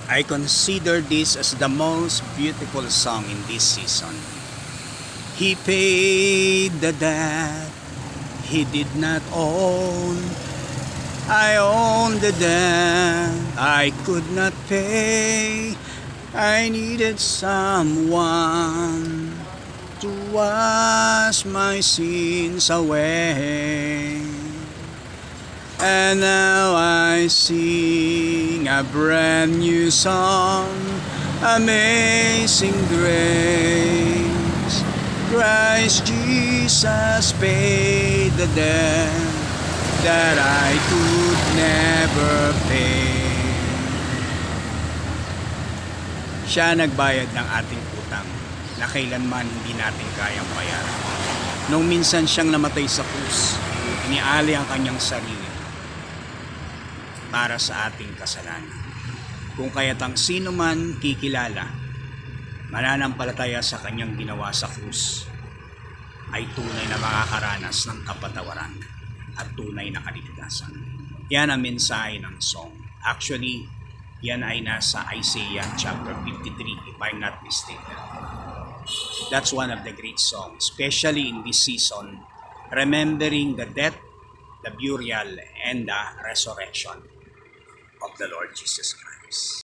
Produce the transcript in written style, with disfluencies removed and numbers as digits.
I consider this as the most beautiful song in this season. He paid the debt he did not own. I owned the debt I could not pay. I needed someone to wash my sins away. And now I sing a brand new song, Amazing Grace. Christ Jesus paid the debt that I could never pay. Siya nagbayad ng ating utang na kailanman hindi natin kayang bayaran. Nung minsan siyang namatay sa krus, inialay ang kanyang sarili para sa ating kasalanan. Kung kaya't ang sino man kikilala, mananampalataya sa kanyang ginawa sa krus, ay tunay na makakaranas ng kapatawaran at tunay na kaligtasan. Yan ang mensahe ng song. Actually, yan ay nasa Isaiah chapter 53, if I'm not mistaken. That's one of the great songs, especially in this season, remembering the death, the burial, and the resurrection of the Lord Jesus Christ.